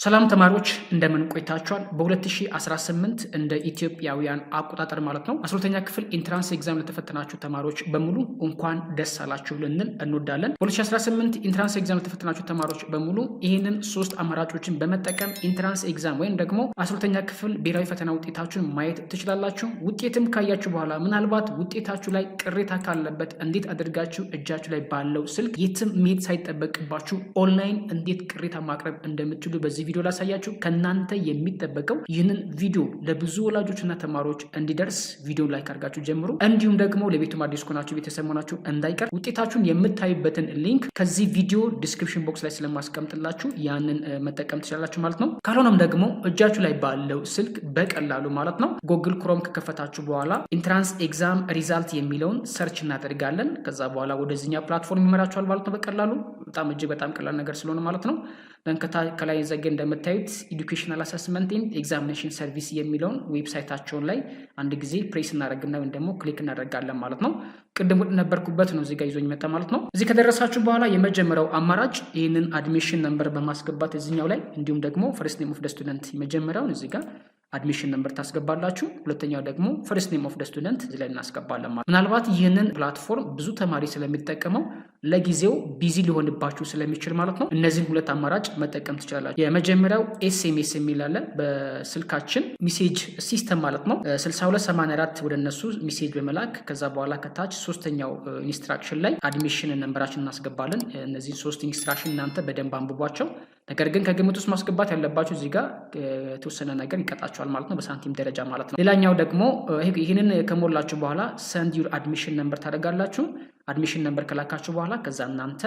ሰላም ተማሪዎች እንደምን ቆይታችኋል? በ2018 እንደ ኢትዮጵያውያን አቆጣጠር ማለት ነው 12ኛ ክፍል ኢንትራንስ ኤግዛም ለተፈተናችሁ ተማሪዎች በሙሉ እንኳን ደስ አላችሁ ልንል እንወዳለን። በ2018 ኢንትራንስ ኤግዛም ለተፈተናችሁ ተማሪዎች በሙሉ ይህንን ሶስት አማራጮችን በመጠቀም ኢንትራንስ ኤግዛም ወይም ደግሞ 12ኛ ክፍል ብሔራዊ ፈተና ውጤታችሁን ማየት ትችላላችሁ። ውጤትም ካያችሁ በኋላ ምናልባት ውጤታችሁ ላይ ቅሬታ ካለበት እንዴት አድርጋችሁ እጃችሁ ላይ ባለው ስልክ የትም መሄድ ሳይጠበቅባችሁ ኦንላይን እንዴት ቅሬታ ማቅረብ እንደምትችሉ በዚህ ቪዲዮ ላሳያችሁ። ከናንተ የሚጠበቀው ይህንን ቪዲዮ ለብዙ ወላጆችና ተማሪዎች እንዲደርስ ቪዲዮ ላይክ አድርጋችሁ ጀምሩ። እንዲሁም ደግሞ ለቤቱም አዲስ ከሆናችሁ ቤተሰብ ሆናችሁ እንዳይቀር ውጤታችሁን የምታዩበትን ሊንክ ከዚህ ቪዲዮ ዲስክሪፕሽን ቦክስ ላይ ስለማስቀምጥላችሁ ያንን መጠቀም ትችላላችሁ ማለት ነው። ካልሆነም ደግሞ እጃችሁ ላይ ባለው ስልክ በቀላሉ ማለት ነው ጎግል ክሮም ከከፈታችሁ በኋላ ኢንትራንስ ኤግዛም ሪዛልት የሚለውን ሰርች እናደርጋለን። ከዛ በኋላ ወደዚህኛ ፕላትፎርም ይመራችኋል ማለት ነው። በቀላሉ እጅግ በጣም ቀላል ነገር ስለሆነ ማለት ነው። ከላይ ዘገ እንደምታዩት ኤዱኬሽናል አሰስመንት ኤንድ ኤግዛሚኔሽን ሰርቪስ የሚለውን ዌብሳይታቸውን ላይ አንድ ጊዜ ፕሬስ እናደርግና ወይም ደግሞ ክሊክ እናደርጋለን ማለት ነው። ቅድም ነበርኩበት ነው እዚህ ጋር ይዞኝ መጣ ማለት ነው። እዚህ ከደረሳችሁ በኋላ የመጀመሪያው አማራጭ ይህንን አድሚሽን ነምበር በማስገባት እዚህኛው ላይ እንዲሁም ደግሞ ፈርስት ኔም ኦፍ ደ ስቱደንት የመጀመሪያውን እዚህ ጋር አድሚሽን ነምበር ታስገባላችሁ። ሁለተኛው ደግሞ ፈርስት ኔም ኦፍ ደ ስቱደንት እዚህ ላይ እናስገባለን ማለት። ምናልባት ይህንን ፕላትፎርም ብዙ ተማሪ ስለሚጠቀመው ለጊዜው ቢዚ ሊሆንባችሁ ስለሚችል ማለት ነው እነዚህን ሁለት አማራጭ መጠቀም ትችላላችሁ። የመጀመሪያው ኤስኤምኤስ የሚል አለ በስልካችን ሜሴጅ ሲስተም ማለት ነው 6284 ወደ እነሱ ሜሴጅ በመላክ ከዛ በኋላ ከታች ሶስተኛው ኢንስትራክሽን ላይ አድሚሽን ነምበራችን እናስገባለን። እነዚህ ሶስት ኢንስትራክሽን እናንተ በደንብ አንብቧቸው። ነገር ግን ከግምት ውስጥ ማስገባት ያለባችሁ እዚህ ጋር የተወሰነ ነገር ይቀጣችኋል ማለት ነው በሳንቲም ደረጃ ማለት ነው። ሌላኛው ደግሞ ይህንን ከሞላችሁ በኋላ ሰንድ ዩር አድሚሽን ነምበር ታደርጋላችሁ። አድሚሽን ነምበር ከላካችሁ በኋላ ከዛ እናንተ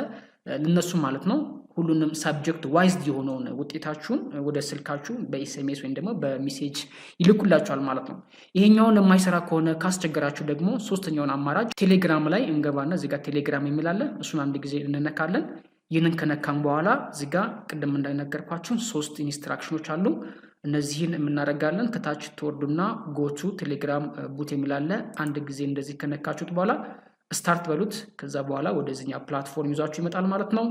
ልነሱ ማለት ነው ሁሉንም ሳብጀክት ዋይዝድ የሆነውን ውጤታችሁን ወደ ስልካችሁ በኤስኤምኤስ ወይም ደግሞ በሜሴጅ ይልኩላችኋል ማለት ነው። ይሄኛውን የማይሰራ ከሆነ ካስቸገራችሁ ደግሞ ሶስተኛውን አማራጭ ቴሌግራም ላይ እንገባና እዚህ ጋር ቴሌግራም የሚል አለ። እሱን አንድ ጊዜ እንነካለን። ይህንን ከነካም በኋላ እዚህ ጋር ቅድም እንዳይነገርኳችሁ ሶስት ኢንስትራክሽኖች አሉ። እነዚህን የምናደርጋለን። ከታች ትወርዱና ጎቱ ቴሌግራም ቡት የሚላለ አንድ ጊዜ እንደዚህ ከነካችሁት በኋላ ስታርት በሉት። ከዛ በኋላ ወደዚህኛ ፕላትፎርም ይዟችሁ ይመጣል ማለት ነው።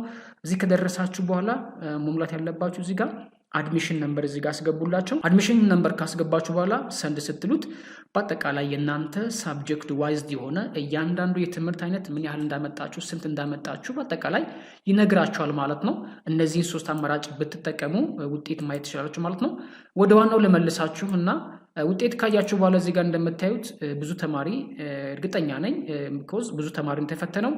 እዚህ ከደረሳችሁ በኋላ መሙላት ያለባችሁ እዚህ ጋር አድሚሽን ነምበር እዚህ ጋር አስገቡላቸው። አድሚሽን ነምበር ካስገባችሁ በኋላ ሰንድ ስትሉት በአጠቃላይ የእናንተ ሳብጀክት ዋይዝድ የሆነ እያንዳንዱ የትምህርት አይነት ምን ያህል እንዳመጣችሁ ስንት እንዳመጣችሁ በአጠቃላይ ይነግራችኋል ማለት ነው። እነዚህን ሶስት አማራጭ ብትጠቀሙ ውጤት ማየት ትችላላችሁ ማለት ነው። ወደ ዋናው ለመልሳችሁ እና ውጤት ካያችሁ በኋላ እዚህ ጋር እንደምታዩት ብዙ ተማሪ እርግጠኛ ነኝ ቢኮዝ ብዙ ተማሪ ተፈተነው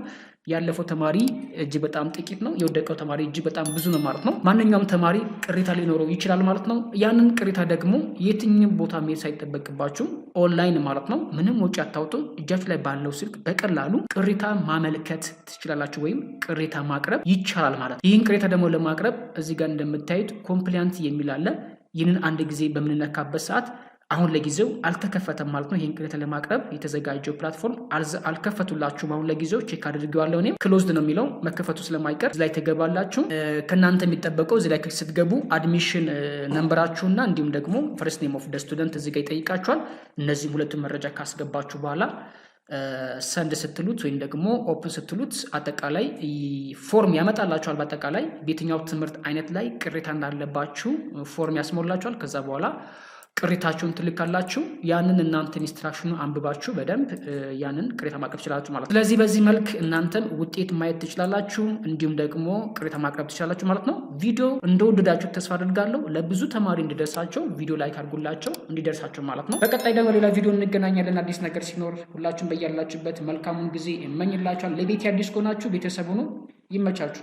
ያለፈው ተማሪ እጅግ በጣም ጥቂት ነው፣ የወደቀው ተማሪ እጅግ በጣም ብዙ ነው ማለት ነው። ማንኛውም ተማሪ ቅሬታ ሊኖረው ይችላል ማለት ነው። ያንን ቅሬታ ደግሞ የትኛው ቦታ መሄድ ሳይጠበቅባችሁ ኦንላይን ማለት ነው ምንም ወጪ አታውጡ እጃችሁ ላይ ባለው ስልክ በቀላሉ ቅሬታ ማመልከት ትችላላችሁ ወይም ቅሬታ ማቅረብ ይቻላል ማለት ነው። ይህን ቅሬታ ደግሞ ለማቅረብ እዚህ ጋር እንደምታዩት ኮምፕሊያንት የሚል አለ። ይህንን አንድ ጊዜ በምንነካበት ሰዓት አሁን ለጊዜው አልተከፈተም ማለት ነው። ይህን ቅሬታ ለማቅረብ የተዘጋጀው ፕላትፎርም አልከፈቱላችሁም። አሁን ለጊዜው ቼክ አድርጌዋለሁ እኔም ክሎዝድ ነው የሚለው መከፈቱ ስለማይቀር እዚህ ላይ ተገባላችሁ። ከእናንተ የሚጠበቀው እዚህ ላይ ስትገቡ አድሚሽን ነምበራችሁና እንዲሁም ደግሞ ፈርስት ኔም ኦፍ ደ ስቱደንት እዚህ ጋር ይጠይቃችኋል። እነዚህም ሁለቱም መረጃ ካስገባችሁ በኋላ ሰንድ ስትሉት ወይም ደግሞ ኦፕን ስትሉት አጠቃላይ ፎርም ያመጣላችኋል። በአጠቃላይ በየትኛው ትምህርት አይነት ላይ ቅሬታ እንዳለባችሁ ፎርም ያስሞላችኋል። ከዛ በኋላ ቅሬታችሁን ትልካላችሁ። ያንን እናንተ ኢንስትራክሽኑ አንብባችሁ በደንብ ያንን ቅሬታ ማቅረብ ትችላላችሁ ማለት ነው። ስለዚህ በዚህ መልክ እናንተም ውጤት ማየት ትችላላችሁ፣ እንዲሁም ደግሞ ቅሬታ ማቅረብ ትችላላችሁ ማለት ነው። ቪዲዮ እንደወደዳችሁ ተስፋ አድርጋለሁ። ለብዙ ተማሪ እንዲደርሳቸው ቪዲዮ ላይክ አድርጉላቸው እንዲደርሳቸው ማለት ነው። በቀጣይ ደግሞ ሌላ ቪዲዮ እንገናኛለን። አዲስ ነገር ሲኖር ሁላችሁም በያላችሁበት መልካሙን ጊዜ እመኝላችኋል። ለቤት አዲስ ከሆናችሁ ቤተሰብ ሁኑ። ይመቻችሁ።